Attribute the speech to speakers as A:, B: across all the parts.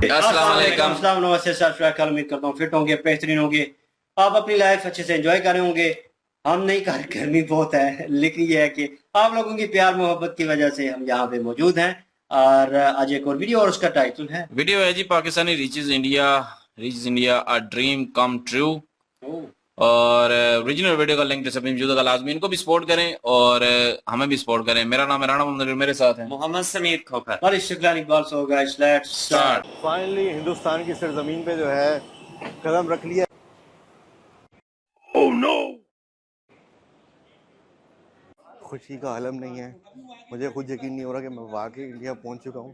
A: अस्सलाम वालेकुम। नमस्ते सर, उम्मीद करता हूँ फिट होंगे, बेहतरीन होंगे, आप अपनी लाइफ अच्छे से एंजॉय कर रहे होंगे। हम नहीं कर, गर्मी बहुत है, लेकिन ये है कि आप लोगों की प्यार मोहब्बत की वजह से हम यहाँ पे मौजूद हैं। और आज एक और वीडियो, और उसका टाइटल है
B: वीडियो है जी Pakistani reaches India a dream come true. और ओरिजिनल वीडियो का लिंक डिस्क्रिप्शन में मौजूद है, लाजमी इनको भी सपोर्ट करें और हमें भी सपोर्ट करें। मेरा नाम है राणा मोहम्मद, मेरे साथ है
C: मोहम्मद समीर खोखर।
A: और Shukla Iqbal. So guys, let's start.
D: Finally Hindustan की सरजमीन पे जो है कदम रख लिया। खुशी का आलम नहीं है, मुझे खुद यकीन नहीं हो रहा कि मैं वाकई इंडिया पहुंच चुका हूं।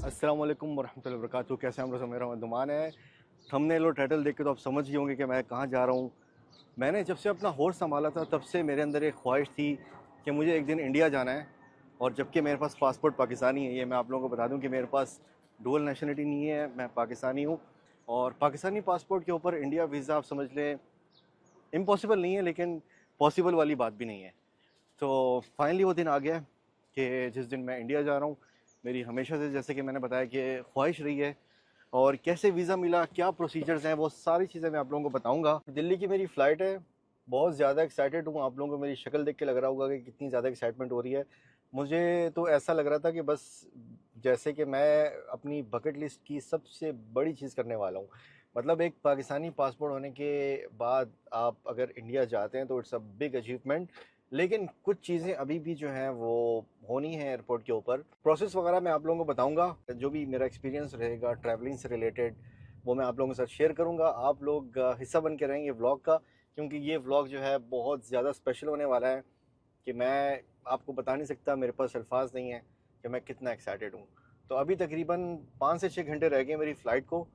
D: अस्सलाम वालेकुम वरहमतुल्लाहि वबरकातुहू। कैसे हम लोग, मेरा दुमान है। थंबनेल और टाइटल देख के तो आप समझ गए होंगे कि मैं कहाँ जा रहा हूँ। मैंने जब से अपना होश संभाला था तब से मेरे अंदर एक ख्वाहिश थी कि मुझे एक दिन इंडिया जाना है। और जबकि मेरे पास पासपोर्ट पाकिस्तानी है, ये मैं आप लोगों को बता दूं कि मेरे पास डुअल नेशनलिटी नहीं है, मैं पाकिस्तानी हूँ। और पाकिस्तानी पासपोर्ट के ऊपर इंडिया वीज़ा आप समझ लें इम्पॉसिबल नहीं है, लेकिन पॉसिबल वाली बात भी नहीं है। तो फाइनली वो दिन आ गया कि जिस दिन मैं इंडिया जा रहा हूँ। मेरी हमेशा से, जैसे कि मैंने बताया, कि ख्वाहिश रही है। और कैसे वीज़ा मिला, क्या प्रोसीजर्स हैं, वो सारी चीज़ें मैं आप लोगों को बताऊंगा। दिल्ली की मेरी फ़्लाइट है, बहुत ज़्यादा एक्साइटेड हूँ। आप लोगों को मेरी शक्ल देख के लग रहा होगा कि कितनी ज़्यादा एक्साइटमेंट हो रही है। मुझे तो ऐसा लग रहा था कि बस जैसे कि मैं अपनी बकेट लिस्ट की सबसे बड़ी चीज़ करने वाला हूँ। मतलब एक पाकिस्तानी पासपोर्ट होने के बाद आप अगर इंडिया जाते हैं तो इट्स अ बिग अचीवमेंट। लेकिन कुछ चीज़ें अभी भी जो हैं वो होनी है एयरपोर्ट के ऊपर। प्रोसेस वगैरह मैं आप लोगों को बताऊंगा, जो भी मेरा एक्सपीरियंस रहेगा ट्रैवलिंग से रिलेटेड वो मैं आप लोगों के साथ शेयर करूंगा। आप लोग हिस्सा बन के रहेंगे व्लॉग का, क्योंकि ये व्लॉग जो है बहुत ज़्यादा स्पेशल होने वाला है कि मैं आपको बता नहीं सकता, मेरे पास अल्फाज नहीं है कि मैं कितना एक्साइटेड हूँ। तो अभी तकरीबन 5 से 6 घंटे रह गए मेरी फ़्लाइट को।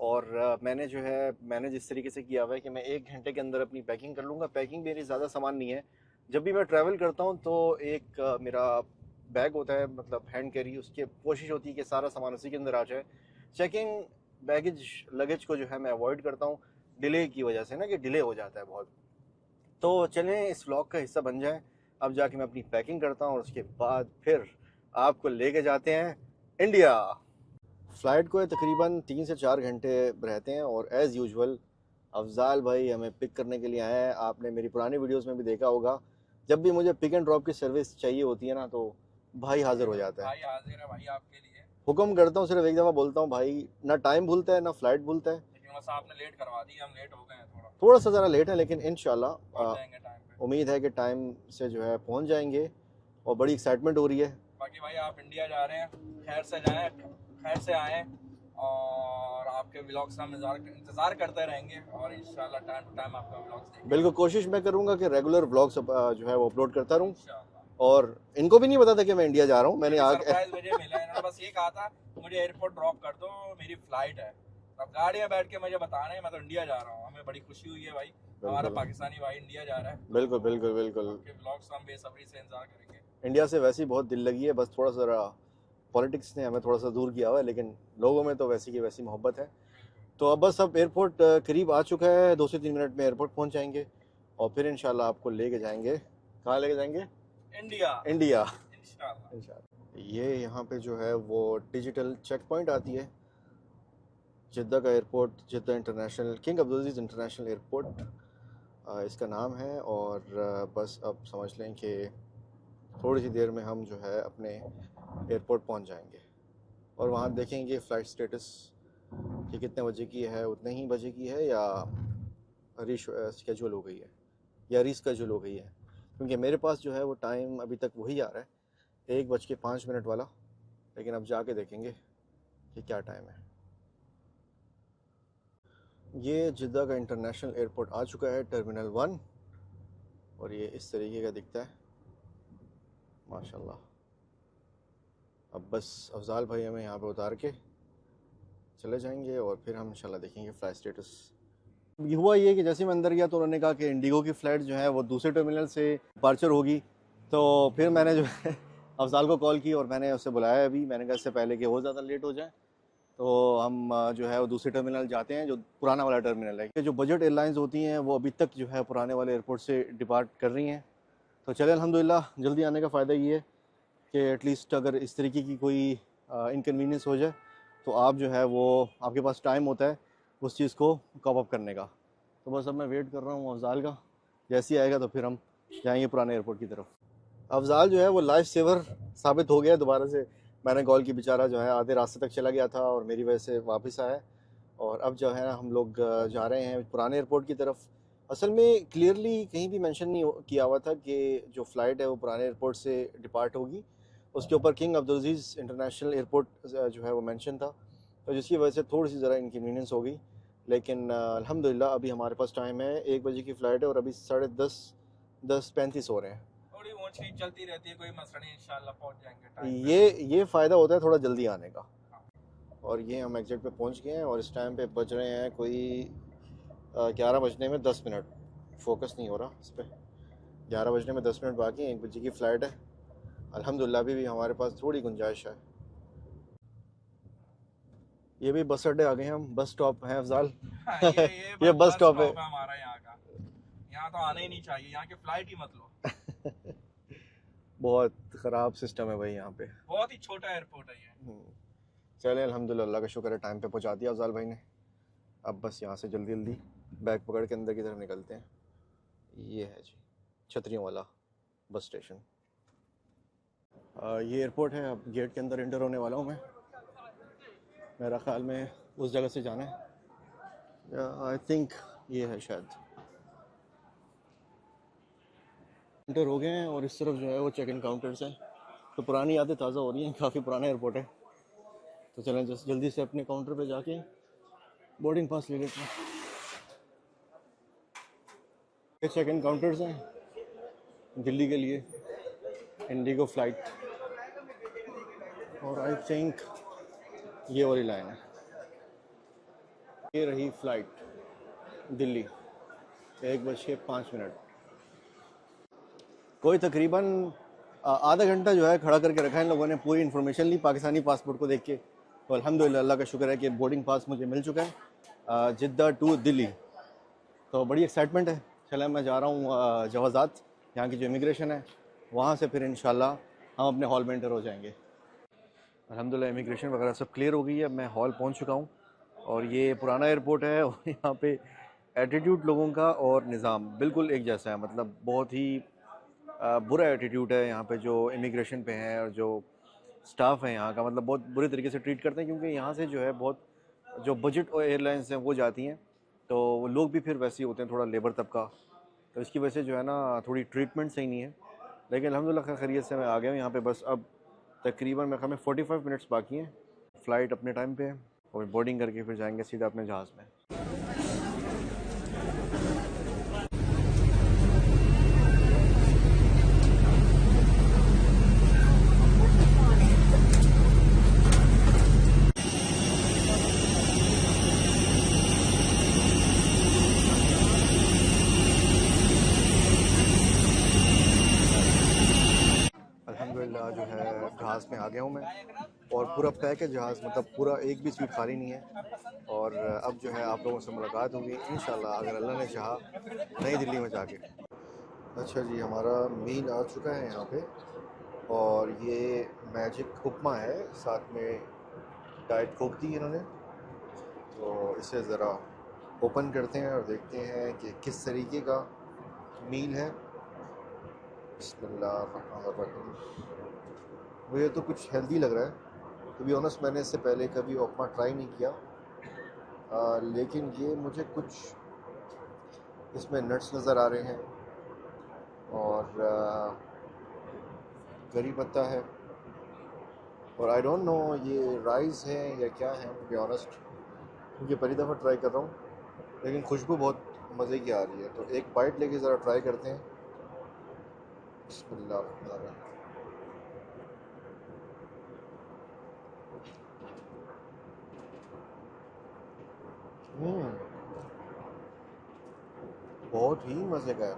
D: और मैंने जो है मैंने जिस तरीके से किया हुआ है कि मैं 1 घंटे के अंदर अपनी पैकिंग कर लूँगा। पैकिंग मेरी ज़्यादा सामान नहीं है। जब भी मैं ट्रैवल करता हूँ तो एक मेरा बैग होता है, मतलब हैंड कैरी, उसकी कोशिश होती है कि सारा सामान उसी के अंदर आ जाए। चेकिंग बैगेज लगेज को जो है मैं अवॉइड करता हूँ, डिले की वजह से ना, कि डिले हो जाता है बहुत। तो चलें इस व्लॉग का हिस्सा बन जाएं। अब जाके मैं अपनी पैकिंग करता हूँ और उसके बाद फिर आपको लेके जाते हैं इंडिया। फ़्लाइट को तकरीबन 3 से 4 घंटे रहते हैं। और एज़ यूजुअल अफजाल भाई हमें पिक करने के लिए आए हैं। आपने मेरी पुरानी वीडियोस में भी देखा होगा, जब भी मुझे पिक एंड ड्रॉप की सर्विस चाहिए होती है ना, तो भाई हाजिर हो जाता है।
B: भाई हाजिर है भाई आपके लिए।
D: हुक्म करता हूँ, सिर्फ एक दफ़ा बोलता हूँ भाई, ना टाइम भूलता है ना फ़्लाइट भूलता है।
B: लेकिन बस आपने लेट करवा दी, हम लेट हो गए हैं थोड़ा।
D: थोड़ा सा ज़रा लेट है, लेकिन
B: पहुंच
D: इंशाल्लाह
B: जाएंगे टाइम पे।
D: उम्मीद है कि टाइम से जो है पहुँच जाएंगे। और बड़ी एक्साइटमेंट हो रही है।
B: बाकी भाई आप इंडिया जा रहे हैं, खैर से जाएं, खैर से आएँ, और आपके व्लॉग्स का हम इंतजार करते रहेंगे और इंशाल्लाह टाइम टू टाइम आपका व्लॉग्स देखेंगे।
D: बिल्कुल कोशिश मैं करूँगा कि रेगुलर व्लॉग्स जो है वो अपलोड करता रहूँ।
B: इंशाल्लाह।
D: और इनको भी नहीं पता था कि मैं इंडिया जा रहा हूँ। मैंने आगे
B: सरप्राइज मुझे मिला है, इन्होंने बस ये कहा था मुझे एयरपोर्ट ड्रॉप कर दो, मेरी फ्लाइट है। अब गाड़ी में बैठ के मुझे बता रहे हैं मैं तो इंडिया जा रहा हूँ। हमें बड़ी खुशी हुई है भाई, हमारा पाकिस्तानी भाई इंडिया जा रहा है।
D: बिल्कुल बिल्कुल बिल्कुल।
B: आपके व्लॉग्स हम बेसब्री से इंतजार करेंगे।
D: इंडिया से वैसे ही बहुत दिल लगी है, बस थोड़ा सा पॉलिटिक्स ने हमें थोड़ा सा दूर किया हुआ है, लेकिन लोगों में तो वैसी की वैसी मोहब्बत है। तो अब बस अब एयरपोर्ट करीब आ चुका है, 2 से 3 मिनट में एयरपोर्ट पहुंच जाएंगे। और फिर इंशाल्लाह आपको लेके जाएंगे। कहाँ लेके जाएंगे?
B: इंडिया।
D: इंडिया
B: इंशाल्लाह।
D: इंशाल्लाह। ये यहाँ पे जो है वो डिजिटल चेक पॉइंट आती है। जिद्दा का airport, Jeddah international, King Abdul Aziz international airport इसका नाम है। और बस अब समझ लें कि थोड़ी सी देर में हम जो है अपने एयरपोर्ट पहुंच जाएंगे। और वहाँ देखेंगे फ़्लाइट स्टेटस कि कितने बजे की है, उतने ही बजे की है या स्केजूल हो गई है या रीस्केजूल हो गई है। क्योंकि मेरे पास जो है वो टाइम अभी तक वही आ रहा है, 1:05 वाला। लेकिन अब जाके देखेंगे कि क्या टाइम है। ये जिद्दा का इंटरनेशनल एयरपोर्ट आ चुका है, टर्मिनल 1। और ये इस तरीके का दिखता है माशाल्लाह। अब बस अफजाल भाई हमें यहाँ पे उतार के चले जाएंगे और फिर हम इंशाल्लाह देखेंगे फ़्लाइट स्टेटस। हुआ ये कि जैसे मैं अंदर गया तो उन्होंने कहा कि इंडिगो की फ़्लाइट जो है वो दूसरे टर्मिनल से डिपार्चर होगी। तो फिर मैंने जो है अफजाल को कॉल की और मैंने उससे बुलाया अभी। मैंने कहा इससे पहले कि और ज़्यादा लेट हो जाए तो हम जो है वो दूसरे टर्मिनल जाते हैं, जो पुराना वाला टर्मिनल है। जो बजट एयरलाइंस होती हैं वो अभी तक जो है पुराने वाले एयरपोर्ट से डिपार्ट कर रही हैं। तो चले अल्हम्दुलिल्लाह, जल्दी आने का फ़ायदा ये है कि एटलीस्ट अगर इस तरीके की कोई इनकन्वीनियंस हो जाए तो आप जो है वो आपके पास टाइम होता है उस चीज़ को कॉप अप करने का। तो बस अब मैं वेट कर रहा हूँ अफजाल का, जैसे ही आएगा तो फिर हम जाएंगे पुराने एयरपोर्ट की तरफ। अफजाल जो है वो लाइफ सेवर साबित हो गया दोबारा से। मैंने कॉल की, बेचारा जो है आधे रास्ते तक चला गया था और मेरी वजह से वापस आया। और अब जो है ना हम लोग जा रहे हैं पुराने एयरपोर्ट की तरफ। असल में क्लियरली कहीं भी मेंशन नहीं किया हुआ था कि जो फ़्लाइट है वो पुराने एयरपोर्ट से डिपार्ट होगी। उसके ऊपर king Abdul Aziz international airport जो है वो मेंशन था, तो जिसकी वजह से थोड़ी सी ज़रा इनकन्वीनियंस हो गई। लेकिन अल्हम्दुलिल्लाह अभी हमारे पास टाइम है, 1 बजे की फ़्लाइट है और अभी 10:35 हो रहे हैं।
C: थोड़ी ऊंच नीच चलती रहती है, कोई मसला नहीं, इंशाल्लाह पहुंच जाएंगे टाइम
D: ये फ़ायदा होता है थोड़ा जल्दी आने का। और ये हम एग्जिट पे पहुंच गए हैं और इस टाइम पे बज रहे हैं कोई 11 बजने में 10 मिनट। फोकस नहीं हो रहा इस पर। 11 बजने में 10 मिनट बाकी हैं, 1 बजे की फ़्लाइट है। अल्हम्दुलिल्लाह अभी भी हमारे पास थोड़ी गुंजाइश है। ये भी बस अड्डे आ गए हैं हम, बस स्टॉप है अफजाल।
C: ये
D: ये बस स्टॉप है।
C: हमारा यहाँ का। यहाँ तो आना ही नहीं चाहिए, यहाँ की फ्लाइट ही मत लो।
D: बहुत ख़राब सिस्टम है भाई यहाँ पे।
C: बहुत ही छोटा एयरपोर्ट है ये।
D: चले अल्हम्दुलिल्लाह, अल्लाह का शुक्र है टाइम पे पहुँचा दिया अफजाल भाई ने। अब बस यहाँ से जल्दी जल्दी बैग पकड़ के अंदर की तरफ निकलते हैं। ये है जी छतरियों वाला बस स्टेशन। ये एयरपोर्ट है। अब गेट के अंदर एंटर होने वाला हूँ मैं। मेरा ख्याल में उस जगह से जाना है, आई थिंक ये है शायद। एंटर हो गए हैं और इस तरफ जो है वो चेक इन काउंटर्स हैं। तो पुरानी यादें ताज़ा हो रही हैं, काफ़ी पुराना एयरपोर्ट है। तो चलें जल्दी से अपने काउंटर पे जाके बोर्डिंग पास ले लेते हैं। ये चेक इन काउंटर्स हैं दिल्ली के लिए, इंडिगो फ़्लाइट। और आई थिंक ये वाली लाइन है, ये रही फ़्लाइट दिल्ली, 1:05। कोई तकरीबन आधा घंटा जो है खड़ा करके रखा है इन लोगों ने। पूरी इन्फॉर्मेशन ली पाकिस्तानी पासपोर्ट को देख के। तो अल्हम्दुलिल्लाह अल्लाह का शुक्र है कि बोर्डिंग पास मुझे मिल चुका है जिद्दा टू दिल्ली। तो बड़ी एक्साइटमेंट है। चला मैं जा रहा हूँ जवाज़ात, यहाँ की जो इमिग्रेशन है वहाँ से फिर इंशाल्लाह हम अपने हॉल में एंटर हो जाएंगे। अल्हम्दुलिल्लाह इमिग्रेशन वगैरह सब क्लियर हो गई है। मैं हॉल पहुँच चुका हूँ और ये पुराना एयरपोर्ट है और यहाँ पे एटीट्यूड लोगों का और निज़ाम बिल्कुल एक जैसा है। मतलब बहुत ही बुरा एटीट्यूड है यहाँ पे जो इमिग्रेशन पे है, और जो स्टाफ है यहाँ का मतलब बहुत बुरे तरीके से ट्रीट करते हैं। क्योंकि यहाँ से जो है बहुत जो बजट एयरलाइंस हैं वो जाती हैं, तो वो लोग भी फिर वैसे ही होते हैं, थोड़ा लेबर तबका। तो इसकी वजह से जो है ना थोड़ी ट्रीटमेंट सही नहीं है। लेकिन अल्हम्दुलिल्लाह खैरियत से मैं आ गया हूँ यहाँ पे। बस अब तकरीबन मेरे ख्याल में 45 मिनट्स बाकी हैं। फ़्लाइट अपने टाइम पे है और बोर्डिंग करके फिर जाएंगे सीधा अपने जहाज़ में। अल्हम्दुलिल्लाह जो है जहाज़ में आ गया हूँ मैं और पूरा पैक है जहाज़, मतलब पूरा एक भी सीट खाली नहीं है। और अब जो है आप लोगों से मुलाकात होगी इंशाल्लाह अगर अल्लाह ने चाहा नई दिल्ली में जाके। अच्छा जी, हमारा मील आ चुका है यहाँ पे और ये मैजिक उपमा है, साथ में डाइट कोक दी इन्होंने। तो इसे ज़रा ओपन करते हैं और देखते हैं कि किस तरीके का मील है। बिस्मिल्लाहिर्रहमानिर्रहीम। मुझे तो कुछ हेल्दी लग रहा है। टू बी ऑनेस्ट मैंने इससे पहले कभी उपमा ट्राई नहीं किया, लेकिन ये मुझे कुछ इसमें नट्स नज़र आ रहे हैं और करी पत्ता है और आई डोंट नो ये राइस है या क्या है। टू बी ऑनेस्ट क्योंकि पहली दफ़ा ट्राई कर रहा हूँ, लेकिन खुशबू बहुत मज़े की आ रही है। तो एक बाइट लेके ज़रा ट्राई करते हैं। बिस्मिल्लाह। बहुत ही मज़े का है,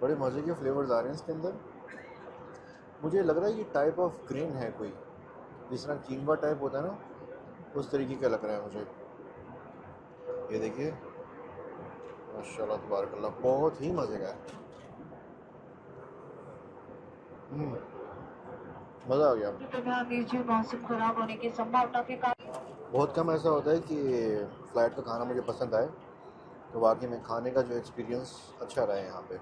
D: बड़े मज़े के फ्लेवर्स आ रहे हैं इसके अंदर। मुझे लग रहा है ये टाइप ऑफ ग्रेन है कोई, जिस तरह कीनवा टाइप होता है ना, उस तरीके का लग रहा है मुझे। ये देखिए माशाल्लाह तबारकल्लाह, बहुत ही मज़े का है। मज़ा आ गया।
E: ध्यान दीजिए, मौसम खराब होने की संभावना के कारण
D: बहुत कम ऐसा होता है कि फ़्लाइट का खाना मुझे पसंद आए, तो वाकई में खाने का जो एक्सपीरियंस अच्छा रहा है यहाँ पे।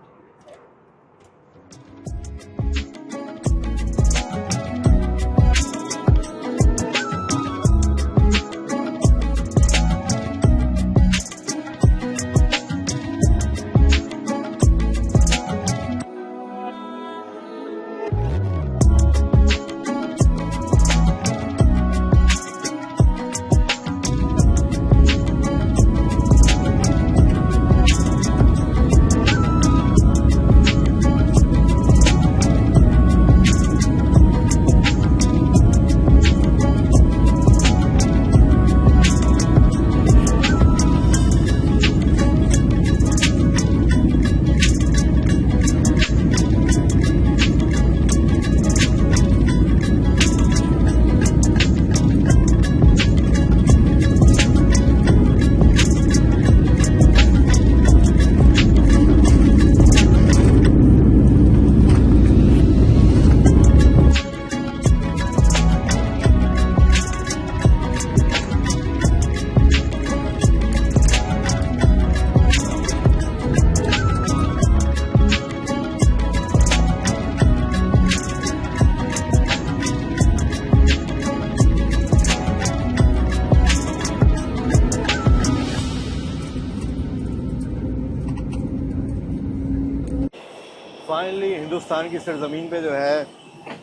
D: फाइनली हिंदुस्तान की सरजमीन पे जो है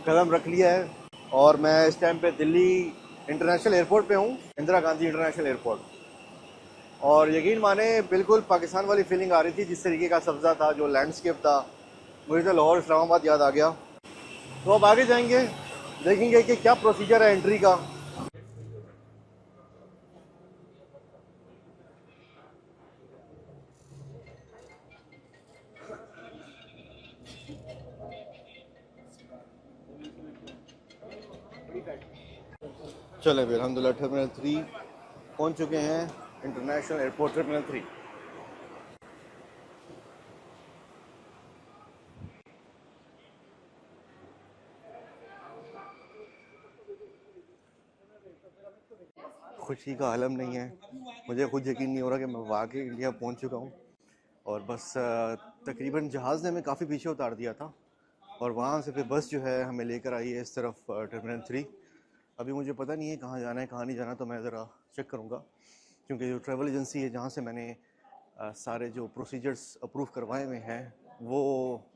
D: कदम रख लिया है, और मैं इस टाइम पे दिल्ली इंटरनेशनल एयरपोर्ट पे हूँ, इंदिरा गांधी इंटरनेशनल एयरपोर्ट। और यकीन माने बिल्कुल पाकिस्तान वाली फीलिंग आ रही थी, जिस तरीके का सब्ज़ा था, जो लैंडस्केप था, मुझे तो लाहौर इस्लामाबाद याद आ गया। तो अब आगे जाएंगे, देखेंगे कि क्या प्रोसीजर है एंट्री का। चले भाई, अल्हम्दुलिल्लाह टर्मिनल 3 पहुंच चुके हैं, इंटरनेशनल एयरपोर्ट टर्मिनल 3। खुशी का आलम नहीं है, मुझे खुद यकीन नहीं हो रहा कि मैं वाकई इंडिया पहुंच चुका हूं। और बस तकरीबन जहाज़ ने हमें काफ़ी पीछे उतार दिया था, और वहाँ से फिर बस जो है हमें लेकर आई है इस तरफ टर्मिनल 3। अभी मुझे पता नहीं है कहाँ जाना है कहाँ नहीं जाना, तो मैं ज़रा चेक करूँगा, क्योंकि जो ट्रैवल एजेंसी है जहाँ से मैंने सारे जो प्रोसीजर्स अप्रूव करवाए हुए हैं, वो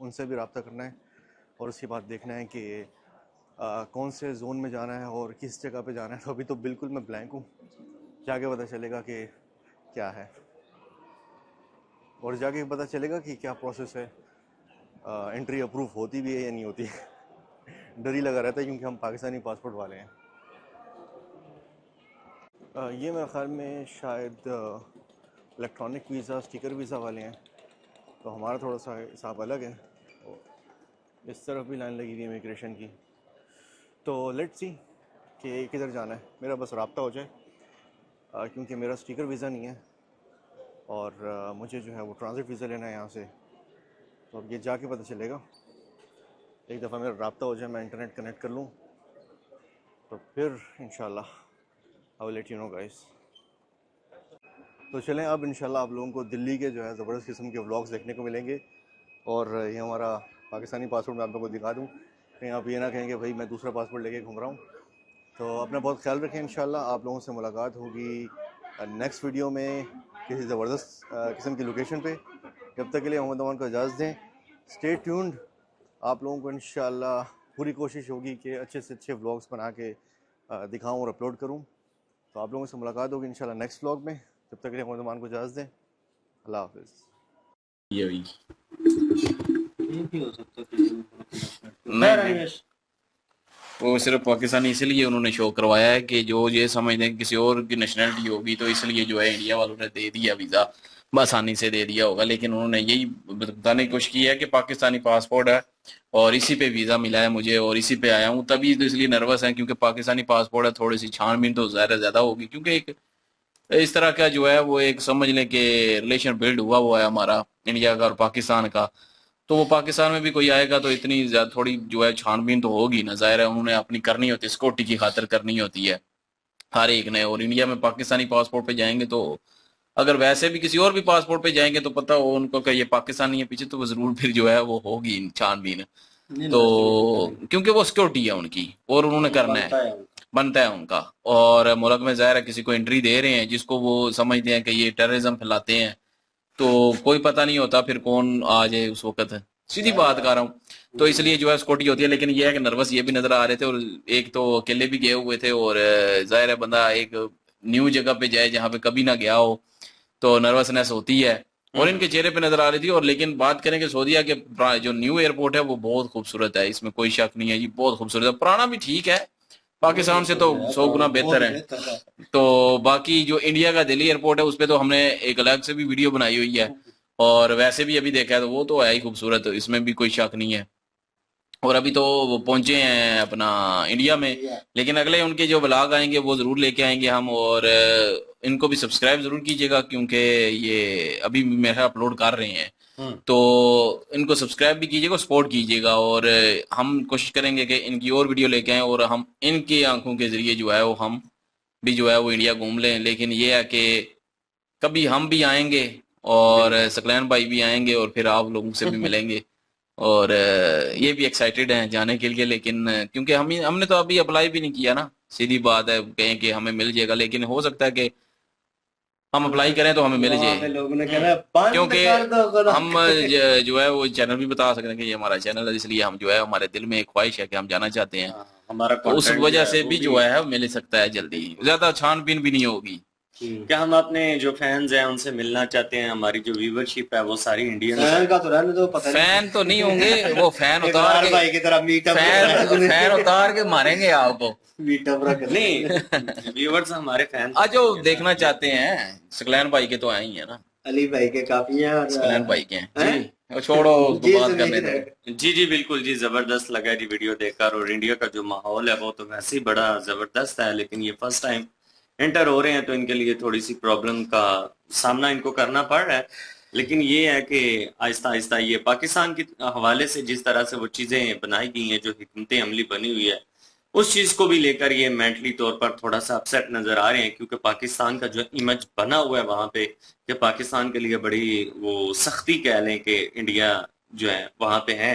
D: उनसे भी रब्ता करना है, और उसके बाद देखना है कि कौन से जोन में जाना है और किस जगह पे जाना है। तो अभी तो बिल्कुल मैं ब्लैंक हूँ, जाके पता चलेगा कि क्या है, और जाके पता चलेगा कि क्या प्रोसेस है, एंट्री अप्रूव होती भी है या नहीं होती है। डर ही लगा रहता है, क्योंकि हम पाकिस्तानी पासपोर्ट वाले हैं। ये मेरे ख्याल में शायद इलेक्ट्रॉनिक वीज़ा, स्टिकर वीज़ा वाले हैं, तो हमारा थोड़ा सा हिसाब अलग है। इस तरफ भी लाइन लगी हुई है इमिग्रेशन की, तो लेट्स सी कि किधर जाना है। मेरा बस रब्ता हो जाए, क्योंकि मेरा स्टिकर वीज़ा नहीं है, और मुझे जो है वो ट्रांजिट वीज़ा लेना है यहाँ से। तो अब ये जाके पता चलेगा, एक दफ़ा मेरा रब्ता हो जाए, मैं इंटरनेट कनेक्ट कर लूँ, तो फिर इंशाल्लाह I will let you know guys. तो चलें, अब इंशाल्लाह आप लोगों को दिल्ली के जो है ज़बरदस्त किस्म के व्लॉग्स देखने को मिलेंगे। और ये हमारा पाकिस्तानी पासपोर्ट मैं आप लोगों को दिखा दूँ, कहीं आप ये ना कहेंगे भाई मैं दूसरा पासपोर्ट लेके घूम रहा हूँ। तो अपना बहुत ख्याल रखें, इंशाल्लाह आप लोगों से मुलाकात होगी नेक्स्ट वीडियो में किसी ज़बरदस्त किस्म की लोकेशन पे। जब तक के लिए मोहम्मद अमान को इजाज़त दें, स्टे ट्यून्ड। आप लोगों को इंशाल्लाह पूरी कोशिश होगी कि अच्छे से अच्छे व्लॉग्स बना के दिखाऊँ और अपलोड करूँ। तो आप लोगों से मुलाकात होगी इंशाल्लाह नेक्स्ट व्लॉग में। जब तक के लिए मोहम्मद अमान को इजाज़त दें, अल्लाह हाफिज़।
B: ये भी
A: ये भी हो सकता है
B: नहीं, वो सिर्फ पाकिस्तानी इसलिए उन्होंने शो करवाया है कि जो ये समझते हैं किसी और की नेशनलिटी होगी, तो इसलिए जो है इंडिया वालों ने दे दिया वीज़ा। आसानी से दे दिया होगा, लेकिन उन्होंने यही बताने की कोशिश की है कि पाकिस्तानी पासपोर्ट है और इसी पे वीज़ा मिला है मुझे और इसी पे आया हूँ, तभी तो इसलिए नर्वस है क्योंकि पाकिस्तानी पासपोर्ट है, थोड़ी सी छानबीन तो ज़्यादा होगी क्योंकि एक इस तरह का जो है वो एक समझ लें कि रिलेशन बिल्ड हुआ है हमारा इंडिया का और पाकिस्तान का। तो वो पाकिस्तान में भी कोई आएगा तो इतनी ज्यादा थोड़ी जो है छानबीन तो होगी ना, जाहिर है उन्होंने अपनी करनी होती है, सिक्योरिटी की खातिर करनी होती है हर एक ने। और इंडिया में पाकिस्तानी पासपोर्ट पे जाएंगे तो अगर वैसे भी किसी और भी पासपोर्ट पे जाएंगे तो पता हो उनको कि ये पाकिस्तानी है पीछे, तो वो जरूर फिर जो है वो होगी छानबीन। तो क्योंकि वो सिक्योरिटी है उनकी और उन्होंने करना है, बनता है उनका। और मुल्क में जाहिर है किसी को एंट्री दे रहे हैं जिसको वो समझते हैं कि ये टेररिज्म फैलाते हैं, तो कोई पता नहीं होता फिर कौन आ जाए उस वक्त, सीधी बात कर रहा हूँ। तो इसलिए जो है सिक्योरिटी होती है, लेकिन ये है कि नर्वस ये भी नजर आ रहे थे और एक तो अकेले भी गए हुए थे और जाहिर है बंदा एक न्यू जगह पे जाए जहाँ पे कभी ना गया हो तो नर्वसनेस होती है और इनके चेहरे पे नजर आ रही थी। और लेकिन बात करें कि सऊदीया के जो न्यू एयरपोर्ट है वो बहुत खूबसूरत है, इसमें कोई शक नहीं है जी, बहुत खूबसूरत है। पुराना भी ठीक है, पाकिस्तान से तो 100 गुना बेहतर है। तो बाकी जो इंडिया का दिल्ली एयरपोर्ट है उस पर तो हमने एक अलग से भी वीडियो बनाई हुई है और वैसे भी अभी देखा है तो वो तो है ही खूबसूरत, इसमें भी कोई शक नहीं है। और अभी तो वो पहुंचे हैं अपना इंडिया में, लेकिन अगले उनके जो व्लॉग आएंगे वो जरूर लेके आएंगे हम। और इनको भी सब्सक्राइब जरूर कीजिएगा क्योंकि ये अभी मेरा अपलोड कर रहे हैं, तो इनको सब्सक्राइब भी कीजिएगा, सपोर्ट कीजिएगा। और हम कोशिश करेंगे कि इनकी और वीडियो लेके आएं और हम इनकी आंखों के जरिए जो है वो हम भी जो है वो इंडिया घूम लें। लेकिन ये है कि कभी हम भी आएंगे और सकलैन भाई भी आएंगे और फिर आप लोगों से भी मिलेंगे और ये भी एक्साइटेड हैं जाने के लिए। लेकिन क्योंकि हमने तो अभी अप्लाई भी नहीं किया ना, सीधी बात है, कहें कि हमें मिल जाएगा, लेकिन हो सकता है कि हम अप्लाई करें तो हमें मिल जाए,
A: लोगों ने कहना बंद
B: क्योंकि
A: कर दो करो।
B: हम जो है वो चैनल भी बता सकते हैं कि ये हमारा चैनल है, इसलिए हम जो है हमारे दिल में एक ख्वाहिश है कि हम जाना चाहते हैं।
A: हमारा
B: तो उस
A: content
B: वजह
A: जो
B: से
A: है वो
B: भी जो है मिल सकता है जल्दी, ज्यादा छानबीन भी नहीं होगी।
F: क्या हम अपने जो फैंस हैं उनसे मिलना चाहते हैं? हमारी जो व्यूवरशिप है वो सारी इंडियन
A: फैन का तो रहने दो, पता नहीं
B: फैन तो नहीं होंगे, वो फैन उतार के
A: भाई की तरह मीटअप
B: फैन उतार के मारेंगे आपको।
A: मीटअप रख
F: नहीं, व्यूवर्स हमारे फैंस
B: आज जो देखना चाहते हैं सकलैन भाई के तो आए ही है ना,
A: अली भाई के काफी हैं और
B: सकलैन भाई के हैं
A: हैं?
B: जी, वो छोड़ो उसको
A: जी,
B: बात
A: सुनिए
B: करने दो।
A: जरा।
F: जी जी बिल्कुल जी, जबरदस्त लगा जी वीडियो देखकर। और इंडिया का जो माहौल है वो तो वैसे ही बड़ा जबरदस्त है, लेकिन ये फर्स्ट टाइम एंटर हो रहे हैं तो इनके लिए थोड़ी सी प्रॉब्लम का सामना इनको करना पड़ रहा है। लेकिन ये है कि आहिस्ता आहिस्ता ये पाकिस्तान के हवाले से जिस तरह से वो चीजें बनाई गई हैं, जो हिकमत अमली बनी हुई है, उस चीज को भी लेकर ये मेंटली तौर पर थोड़ा सा अपसेट नजर आ रहे हैं, क्योंकि पाकिस्तान का जो इमेज बना हुआ है वहां पे कि पाकिस्तान के लिए बड़ी वो सख्ती कह लें कि इंडिया जो है वहां पे है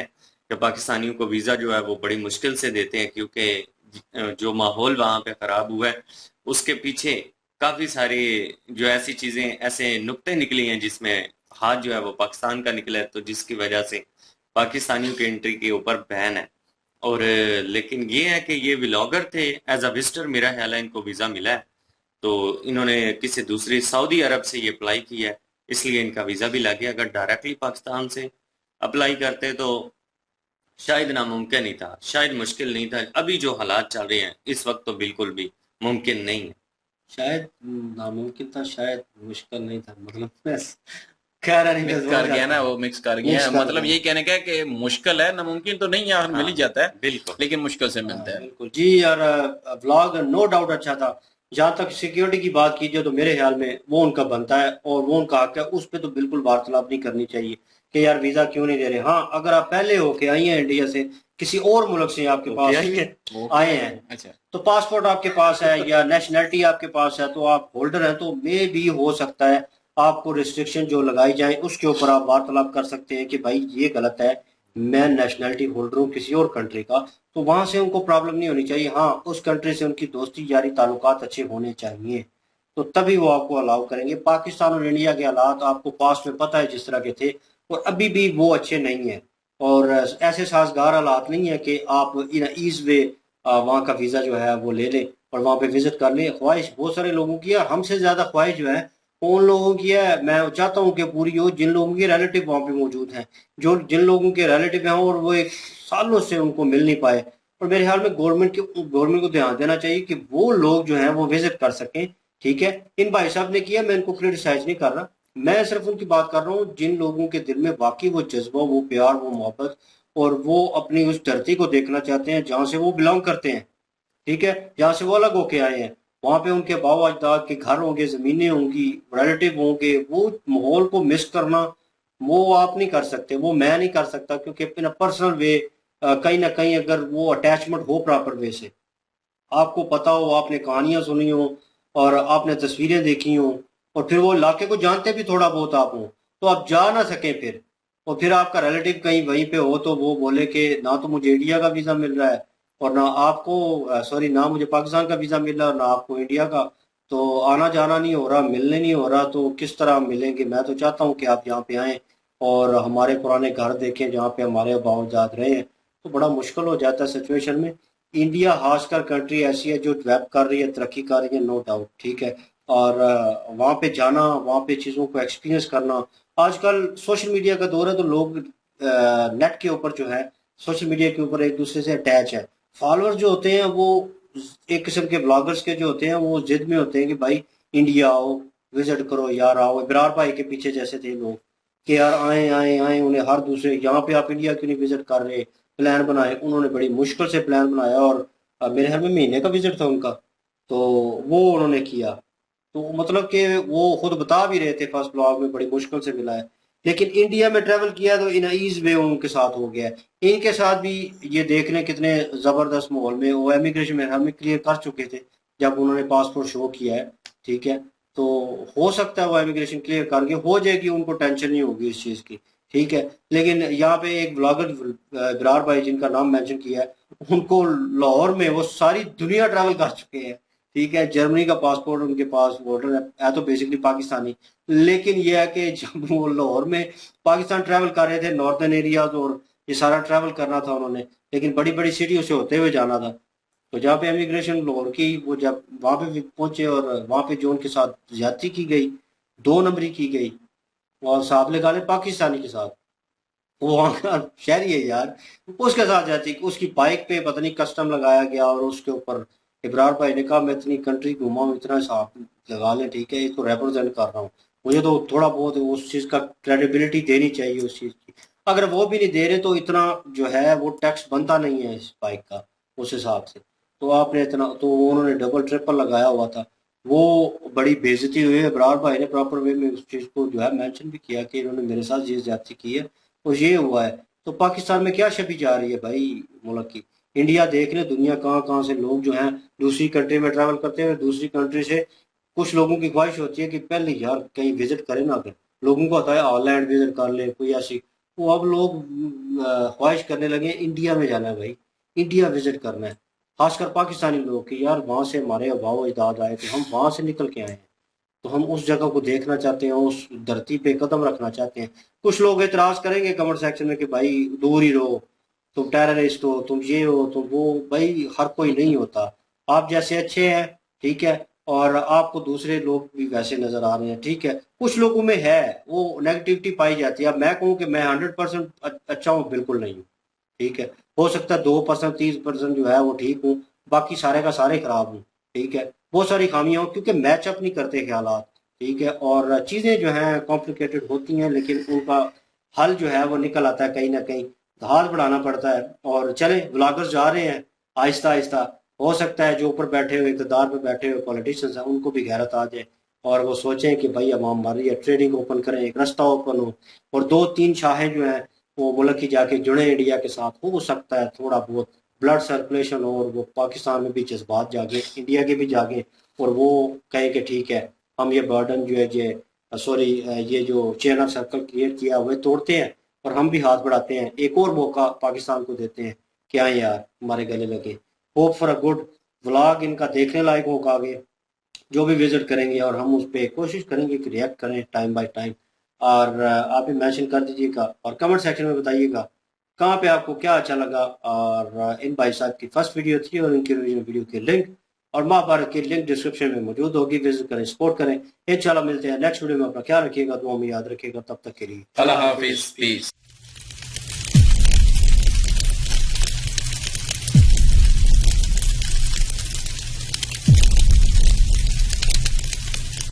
F: कि पाकिस्तानियों को वीजा जो है वो बड़ी मुश्किल से देते हैं, क्योंकि जो माहौल वहां पे खराब हुआ है उसके पीछे काफी सारी जो ऐसी चीजें, ऐसे नुक्ते निकली हैं जिसमें हाथ जो है वो पाकिस्तान का निकला है, तो जिसकी वजह से पाकिस्तानियों की एंट्री के ऊपर बैन है। और लेकिन ये है कि ये व्लॉगर थे, एज अ विजिटर मेरा ख्याल है इनको वीजा मिला है, तो इन्होंने किसी दूसरी सऊदी अरब से ये अप्लाई किया है, इसलिए इनका वीजा भी लग गया। अगर डायरेक्टली पाकिस्तान से अप्लाई करते तो शायद नामुमकिन ही था, शायद मुश्किल नहीं था। अभी जो हालात चल रहे हैं इस वक्त तो बिल्कुल भी मुमकिन नहीं है।
A: शायद नामुमकिन था, शायद मुश्किल नहीं था, मतलब बस खैर नहीं
B: मिक्स कर गया ना, वो मिक्स कर गया, मतलब यही कहने का है कि मुश्किल है, नामुमकिन तो नहीं है, मिल ही जाता है
F: बिल्कुल,
B: लेकिन मुश्किल से मिलता है।
A: बिल्कुल जी यार, व्लॉग नो डाउट अच्छा था। जहाँ तक सिक्योरिटी की बात कीजिए तो मेरे ख्याल में वो उनका बनता है और वो उनका हक है, उस पर तो बिल्कुल वार्तालाप नहीं करनी चाहिए कि यार वीजा क्यों नहीं दे रहे। हाँ, अगर आप पहले होके आई हैं इंडिया से, किसी और मुल्क से आपके पास आए हैं,
B: अच्छा,
A: तो पासपोर्ट आपके पास है या नेशनैलिटी आपके पास है, तो आप होल्डर हैं, तो मे भी हो सकता है आपको रिस्ट्रिक्शन जो लगाई जाए उसके ऊपर आप वार्तालाप कर सकते हैं कि भाई ये गलत है, मैं नेशनैलिटी होल्डर हूँ किसी और कंट्री का, तो वहां से उनको प्रॉब्लम नहीं होनी चाहिए। हाँ, उस कंट्री से उनकी दोस्ती यारी ताल्लुकात अच्छे होने चाहिए, तो तभी वो आपको अलाउ करेंगे। पाकिस्तान और इंडिया के हालात आपको पास्ट में पता है जिस तरह के थे, और अभी भी वो अच्छे नहीं है और ऐसे साजगार हालात नहीं है कि आप इन ईज वे वहाँ का वीजा जो है वो ले लें और वहाँ पे विजिट कर लें। ख्वाहिश बहुत सारे लोगों की है, हमसे ज्यादा ख्वाहिश जो है उन लोगों की है। मैं चाहता हूँ कि पूरी हो जिन लोगों के रिलेटिव वहाँ पे मौजूद हैं, जो जिन लोगों के रिलेटिव हैं और वो एक सालों से उनको मिल नहीं पाए। और मेरे ख्याल में गवर्नमेंट को ध्यान देना चाहिए कि वो लोग जो हैं वो विजिट कर सकें। ठीक है, इन भाई साहब ने किया, मैं इनको क्रिटिसाइज नहीं कर रहा, मैं सिर्फ उनकी बात कर रहा हूँ जिन लोगों के दिल में वाकई वो जज्बा, वो प्यार, वो मोहब्बत और वो अपनी उस धरती को देखना चाहते हैं जहाँ से वो बिलोंग करते हैं, ठीक है, जहाँ से वो अलग होके आए हैं। वहां पे उनके बाबा अजदाद के घर होंगे, जमीनें होंगी, रिलेटिव होंगे, वो माहौल को मिस करना वो आप नहीं कर सकते, वो मैं नहीं कर सकता, क्योंकि अपना पर्सनल वे कहीं ना कहीं अगर वो अटैचमेंट हो प्रॉपर वे से, आपको पता हो, आपने कहानियां सुनी हो और आपने तस्वीरें देखी हो और फिर वो इलाके को जानते भी थोड़ा बहुत आप हो, तो आप जा ना सके फिर, और फिर आपका रिलेटिव कहीं वहीं पे हो तो वो बोले कि ना तो मुझे इंडिया का वीजा मिल रहा है और ना आपको, सॉरी, ना मुझे पाकिस्तान का वीजा मिल रहा है और ना आपको इंडिया का, तो आना जाना नहीं हो रहा, मिलने नहीं हो रहा, तो किस तरह हम मिलेंगे। मैं तो चाहता हूँ कि आप यहाँ पे आएँ और हमारे पुराने घर देखें जहाँ पे हमारे अबाउजाद रहे हैं। तो बड़ा मुश्किल हो जाता है सिचुएशन में। इंडिया खासकर कंट्री ऐसी है जो डेवलप कर रही है, तरक्की कर रही है, नो डाउट, ठीक है, और वहाँ पे जाना, वहाँ पे चीज़ों को एक्सपीरियंस करना, आजकल सोशल मीडिया का दौर है तो लोग नेट के ऊपर जो है, सोशल मीडिया के ऊपर एक दूसरे से अटैच है। फॉलोअर्स जो होते हैं वो एक किस्म के ब्लॉगर्स के जो होते हैं वो जिद में होते हैं कि भाई इंडिया आओ, विजिट करो यार, आओ। इब्रार भाई के पीछे जैसे थे लोग कि यार आए आए आए, उन्हें हर दूसरे, यहाँ पे आप इंडिया क्यों नहीं विजिट कर रहे, प्लान बनाए, उन्होंने बड़ी मुश्किल से प्लान बनाया और मेरे ख्याल में महीने का विजिट था उनका, तो वो उन्होंने किया। तो मतलब कि वो खुद बता भी रहे थे फर्स्ट ब्लॉग में बड़ी मुश्किल से मिला है, लेकिन इंडिया में ट्रेवल किया तो इन ईज वे उनके साथ हो गया है। इनके साथ भी ये देख लें कितने जबरदस्त माहौल में वो इमिग्रेशन में हमें क्लियर कर चुके थे जब उन्होंने पासपोर्ट शो किया है, ठीक है, तो हो सकता है वो इमिग्रेशन क्लियर करके हो जाएगी, उनको टेंशन नहीं होगी इस चीज की, ठीक है। लेकिन यहाँ पे एक ब्लॉगर इब्रार भाई जिनका नाम मेंशन किया है, उनको लाहौर में वो सारी दुनिया ट्रैवल कर चुके हैं, ठीक है, जर्मनी का पासपोर्ट उनके पास, वोटर है तो बेसिकली पाकिस्तानी, लेकिन यह है कि जब वो लाहौर में पाकिस्तान ट्रैवल कर रहे थे, नॉर्थन एरियाज और ये सारा ट्रैवल करना था उन्होंने, लेकिन बड़ी बड़ी सिटियों से होते हुए जाना था, तो जहाँ पे इमिग्रेशन लाहौर की, वो जब वहां पे पहुंचे और वहां पे जो उनके साथ ज्यादती की गई, 2 नंबरी की गई, और साहब लगा ले पाकिस्तानी के साथ, वो वहाँ का शहरी है यार, उसके साथ जाती, उसकी बाइक पे पता नहीं कस्टम लगाया गया और उसके ऊपर इब्रार भाई ने कहा मैं इतनी कंट्री घुमा हूँ, इतना हिसाब लगा लें, ठीक है, इसको रिप्रेजेंट कर रहा हूँ, मुझे तो थोड़ा बहुत उस चीज का क्रेडिबिलिटी देनी चाहिए उस चीज की। अगर वो भी नहीं दे रहे तो इतना जो है वो टैक्स बनता नहीं है इस बाइक का उस हिसाब से, तो आपने इतना, तो उन्होंने डबल ट्रिपल लगाया हुआ था, वो बड़ी बेइज्जती हुई है। इब्रार भाई ने प्रॉपर वे में उस चीज को जो है मेंशन भी किया कि इन्होंने मेरे साथ ये ज्यादती की है और ये हुआ है। तो पाकिस्तान में क्या छपी जा रही है भाई मुल्क की। इंडिया देख ले, दुनिया कहाँ कहाँ से लोग जो हैं दूसरी कंट्री में ट्रैवल करते हैं, दूसरी कंट्री से कुछ लोगों की ख्वाहिश होती है कि पहले यार कहीं विजिट करें ना, कर लोगों को होता है हॉलैंड विजिट कर ले कोई ऐसी, वो अब लोग ख्वाहिश करने लगे इंडिया में जाना है भाई, इंडिया विजिट करना है, खासकर पाकिस्तानी लोग कि यार वहां से हमारे अबाव अजदाद आए थे, हम वहां से निकल के आए हैं, तो हम उस जगह को देखना चाहते हैं, उस धरती पे कदम रखना चाहते हैं। कुछ लोग एतराज करेंगे कमेंट सेक्शन में कि भाई दूर ही रहो, तुम टेररिस्ट हो, तुम ये हो, तुम वो, भाई हर कोई नहीं होता, आप जैसे अच्छे हैं, ठीक है, और आपको दूसरे लोग भी वैसे नजर आ रहे हैं, ठीक है, कुछ लोगों में है वो नेगेटिविटी पाई जाती है। अब मैं कहूँ कि मैं 100% अच्छा हूँ, बिल्कुल नहीं हूँ, ठीक है, हो सकता है 2% 30% जो है वो ठीक हूँ, बाकी सारे का सारे खराब हूँ, ठीक है, बहुत सारी खामियां हो क्योंकि मैचअप नहीं करते ख्यालात, ठीक है, और चीजें जो हैं कॉम्प्लिकेटेड होती हैं, लेकिन उनका हल जो है वो निकल आता है कहीं ना कहीं, हाथ बढ़ाना पड़ता है। और चले ब्लॉगर्स जा रहे हैं आहिस्ता आहिस्ता, हो सकता है जो ऊपर बैठे हुए इक़्तिदार पे बैठे हुए पॉलिटिशियंस हैं उनको भी गैरत आ जाए और वो सोचें कि भाई अवाम मर रही है, ट्रेडिंग ओपन करें, एक रास्ता ओपन हो और 2-3 शाहें जो हैं वो मुल्क की जाके जुड़े इंडिया के साथ, हो सकता है थोड़ा बहुत ब्लड सर्कुलेशन हो और वो पाकिस्तान में भी जज्बात जागे, इंडिया के भी जागे और वो कहें कि ठीक है हम ये बर्डन जो है ये सॉरी ये जो चेन ऑफ सर्कल क्रिएट किया हुआ है तोड़ते हैं और हम भी हाथ बढ़ाते हैं, एक और मौका पाकिस्तान को देते हैं, क्या यार हमारे गले लगे। Hope for a good vlog इनका देखने लायक होगा आगे जो भी विजिट करेंगे और हम उस पर कोशिश करेंगे कि रिएक्ट करें टाइम बाय टाइम, और आप भी मेंशन कर दीजिएगा और कमेंट सेक्शन में बताइएगा कहाँ पे आपको क्या अच्छा लगा। और इन भाई साहब की फर्स्ट वीडियो थी और इनकी वीडियो की लिंक और महाभारत की लिंक डिस्क्रिप्शन में मौजूद होगी, विजिट करें, सपोर्ट करें। इंशाल्लाह मिलते हैं नेक्स्ट वीडियो में, अपना ख्याल रखिएगा, दुआ में याद रखिएगा, तब तक के लिए
B: अल्लाह हाफिज, पीस।